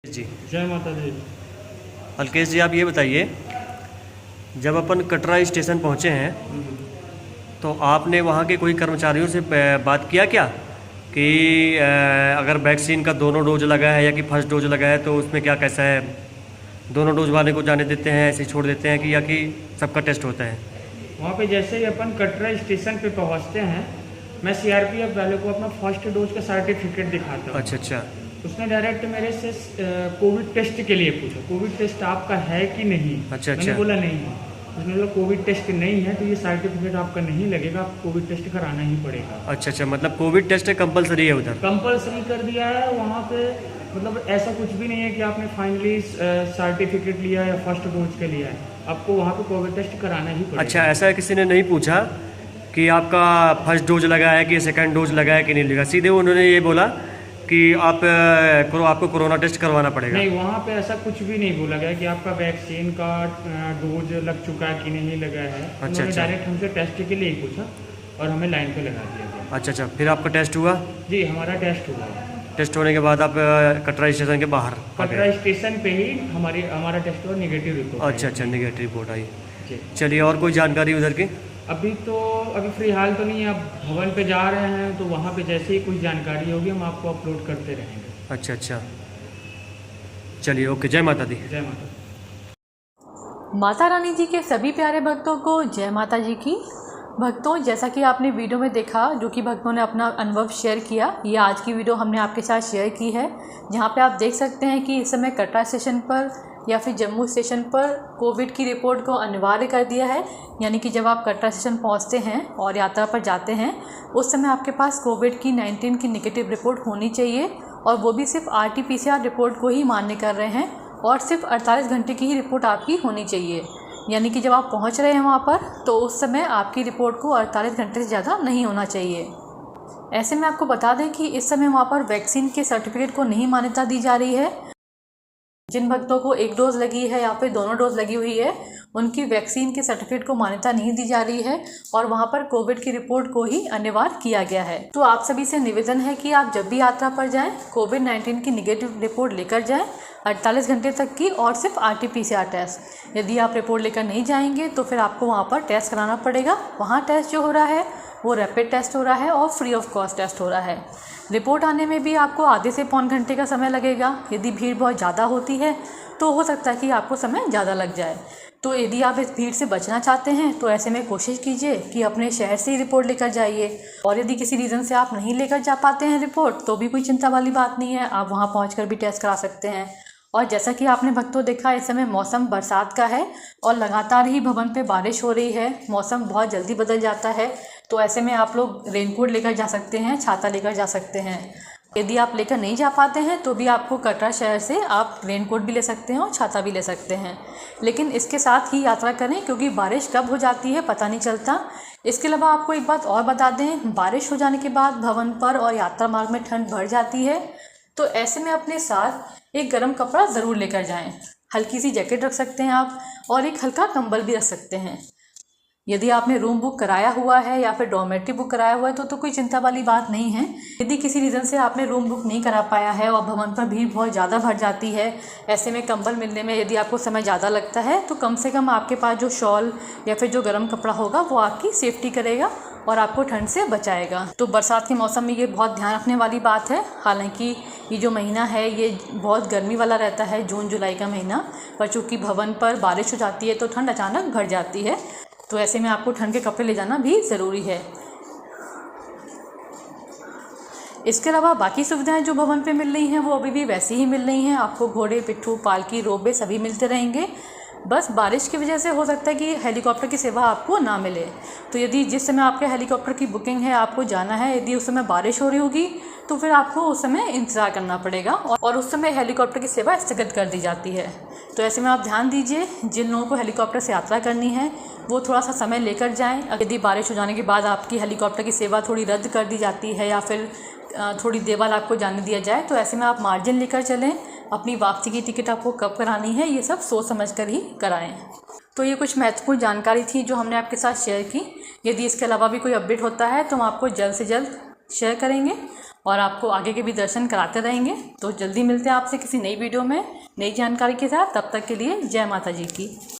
जी। जय माता दी। अलकेश जी, आप ये बताइए, जब अपन कटरा स्टेशन पहुँचे हैं तो आपने वहाँ के कोई कर्मचारियों से बात किया क्या कि अगर वैक्सीन का दोनों डोज लगा है या कि फर्स्ट डोज लगा है तो उसमें क्या कैसा है, दोनों डोज वाले को जाने देते हैं, ऐसे ही छोड़ देते हैं कि या कि सबका टेस्ट होता है? वहाँ पे जैसे ही अपन कटरा स्टेशन पे पहुँचते हैं, मैं सीआरपीएफ वाले को अपना फर्स्ट डोज का सर्टिफिकेट दिखाता हूँ। अच्छा। उसने डायरेक्ट मेरे से कोविड टेस्ट के लिए पूछा, कोविड टेस्ट आपका है कि नहीं। अच्छा। मैंने बोला नहीं है। उसने बोला कोविड टेस्ट नहीं है तो ये सर्टिफिकेट आपका नहीं लगेगा, आपको कोविड टेस्ट कराना ही पड़ेगा। अच्छा, मतलब कोविड टेस्ट कंपलसरी है उधर? कंपलसरी कर दिया है वहाँ पे। मतलब ऐसा कुछ भी नहीं है कि आपने फाइनली सर्टिफिकेट लिया या फर्स्ट डोज के लिया है, आपको वहाँ पे कोविड टेस्ट कराना ही पड़ेगा। अच्छा, ऐसा किसी ने नहीं पूछा कि आपका फर्स्ट डोज लगा है कि सेकंड डोज लगा है कि नहीं लगा? सीधे उन्होंने ये बोला कि आपको कोरोना टेस्ट करवाना पड़ेगा? नहीं, वहाँ पे ऐसा कुछ भी नहीं बोला गया कि आपका वैक्सीन का डोज लग चुका है कि नहीं लगा है। उन्होंने डायरेक्ट हमसे टेस्ट के लिए ही पूछा और हमें लाइन पे लगा दिया गया। अच्छा, फिर आपका टेस्ट हुआ? जी, हमारा टेस्ट हुआ। टेस्ट होने के बाद आप कटरा स्टेशन के बाहर? कटरा स्टेशन पे ही हमारा टेस्ट हुआ, निगेटिव रिपोर्ट। अच्छा, निगेटिव रिपोर्ट आई। जी। चलिए, और कोई जानकारी उधर की? अभी फिलहाल तो नहीं है। अब भवन पे जा रहे हैं तो वहाँ पे जैसे ही कुछ जानकारी होगी हम आपको अपलोड करते रहेंगे। अच्छा, चलिए, ओके। जय माता दी। जय माता। माता रानी जी के सभी प्यारे भक्तों को जय माता जी की। भक्तों, जैसा कि आपने वीडियो में देखा, जो कि भक्तों ने अपना अनुभव शेयर किया, ये आज की वीडियो हमने आपके साथ शेयर की है, जहाँ पे आप देख सकते हैं कि इस समय कटरा स्टेशन पर या फिर जम्मू स्टेशन पर कोविड की रिपोर्ट को अनिवार्य कर दिया है। यानी कि जब आप कटरा स्टेशन पहुँचते हैं और यात्रा पर जाते हैं, उस समय आपके पास कोविड की 19 की नेगेटिव रिपोर्ट होनी चाहिए, और वो भी सिर्फ RT-PCR रिपोर्ट को ही मान्य कर रहे हैं, और सिर्फ 48 घंटे की ही रिपोर्ट आपकी होनी चाहिए। यानी कि जब आप पहुंच रहे हैं वहां पर, तो उस समय आपकी रिपोर्ट को 48 घंटे से ज़्यादा नहीं होना चाहिए। ऐसे में आपको बता दें कि इस समय वहां पर वैक्सीन के सर्टिफिकेट को नहीं मान्यता दी जा रही है। जिन भक्तों को एक डोज लगी है या फिर दोनों डोज लगी हुई है, उनकी वैक्सीन के सर्टिफिकेट को मान्यता नहीं दी जा रही है, और वहां पर कोविड की रिपोर्ट को ही अनिवार्य किया गया है। तो आप सभी से निवेदन है कि आप जब भी यात्रा पर जाएं, कोविड-19 की निगेटिव रिपोर्ट लेकर जाएं, 48 घंटे तक की, और सिर्फ RT-PCR टेस्ट। यदि आप रिपोर्ट लेकर नहीं जाएंगे तो फिर आपको वहाँ पर टेस्ट कराना पड़ेगा। वहाँ टेस्ट जो हो रहा है वो रैपिड टेस्ट हो रहा है और फ्री ऑफ कॉस्ट टेस्ट हो रहा है। रिपोर्ट आने में भी आपको आधे से पौन घंटे का समय लगेगा। यदि भीड़ बहुत ज़्यादा होती है तो हो सकता है कि आपको समय ज़्यादा लग जाए। तो यदि आप इस भीड़ से बचना चाहते हैं तो ऐसे में कोशिश कीजिए कि अपने शहर से ही रिपोर्ट लेकर जाइए, और यदि किसी रीज़न से आप नहीं लेकर जा पाते हैं रिपोर्ट, तो भी कोई चिंता वाली बात नहीं है, आप वहाँ पहुँचकर भी टेस्ट करा सकते हैं। और जैसा कि आपने भक्तों देखा, इस समय मौसम बरसात का है और लगातार ही भवन पे बारिश हो रही है। मौसम बहुत जल्दी बदल जाता है, तो ऐसे में आप लोग रेनकोट लेकर जा सकते हैं, छाता लेकर जा सकते हैं। यदि आप लेकर नहीं जा पाते हैं तो भी आपको कटरा शहर से आप रेनकोट भी ले सकते हैं और छाता भी ले सकते हैं, लेकिन इसके साथ ही यात्रा करें, क्योंकि बारिश कब हो जाती है पता नहीं चलता। इसके अलावा आपको एक बात और बता दें, बारिश हो जाने के बाद भवन पर और यात्रा मार्ग में ठंड बढ़ जाती है, तो ऐसे में अपने साथ एक गर्म कपड़ा ज़रूर लेकर जाएं। हल्की सी जैकेट रख सकते हैं आप, और एक हल्का कंबल भी रख सकते हैं। यदि आपने रूम बुक कराया हुआ है या फिर डॉर्मेट्री बुक कराया हुआ है तो कोई चिंता वाली बात नहीं है। यदि किसी रीज़न से आपने रूम बुक नहीं करा पाया है और भवन पर भीड़ बहुत ज़्यादा भर जाती है, ऐसे में कंबल मिलने में यदि आपको समय ज़्यादा लगता है, तो कम से कम आपके पास जो शॉल या फिर जो गर्म कपड़ा होगा वो आपकी सेफ्टी करेगा और आपको ठंड से बचाएगा। तो बरसात के मौसम में ये बहुत ध्यान रखने वाली बात है। हालांकि ये जो महीना है ये बहुत गर्मी वाला रहता है, जून जुलाई का महीना, पर चूँकि भवन पर बारिश हो जाती है तो ठंड अचानक बढ़ जाती है, तो ऐसे में आपको ठंड के कपड़े ले जाना भी ज़रूरी है। इसके अलावा बाकी सुविधाएं जो भवन पे मिल रही हैं वो अभी भी वैसी ही मिल रही हैं। आपको घोड़े, पिट्ठू, पालकी, रोपवे सभी मिलते रहेंगे। बस बारिश की वजह से हो सकता है कि हेलीकॉप्टर की सेवा आपको ना मिले। तो यदि जिस समय आपके हेलीकॉप्टर की बुकिंग है, आपको जाना है, यदि उस समय बारिश हो रही होगी तो फिर आपको उस समय इंतज़ार करना पड़ेगा, और उस समय हेलीकॉप्टर की सेवा स्थगित कर दी जाती है। तो ऐसे में आप ध्यान दीजिए, जिन लोगों को हेलीकॉप्टर से यात्रा करनी है वो थोड़ा सा समय लेकर जाएं। यदि बारिश हो जाने के बाद आपकी हेलीकॉप्टर की सेवा थोड़ी रद्द कर दी जाती है या फिर थोड़ी देर बाद आपको जाने दिया जाए, तो ऐसे में आप मार्जिन लेकर चलें। अपनी वापसी की टिकट आपको कब करानी है ये सब सोच समझ कर ही कराएं। तो ये कुछ महत्वपूर्ण जानकारी थी जो हमने आपके साथ शेयर की। यदि इसके अलावा भी कोई अपडेट होता है तो हम आपको जल्द से जल्द शेयर करेंगे। और आपको आगे के भी दर्शन कराते रहेंगे। तो जल्दी मिलते हैं आपसे किसी नई वीडियो में नई जानकारी के साथ। तब तक के लिए जय माता जी की।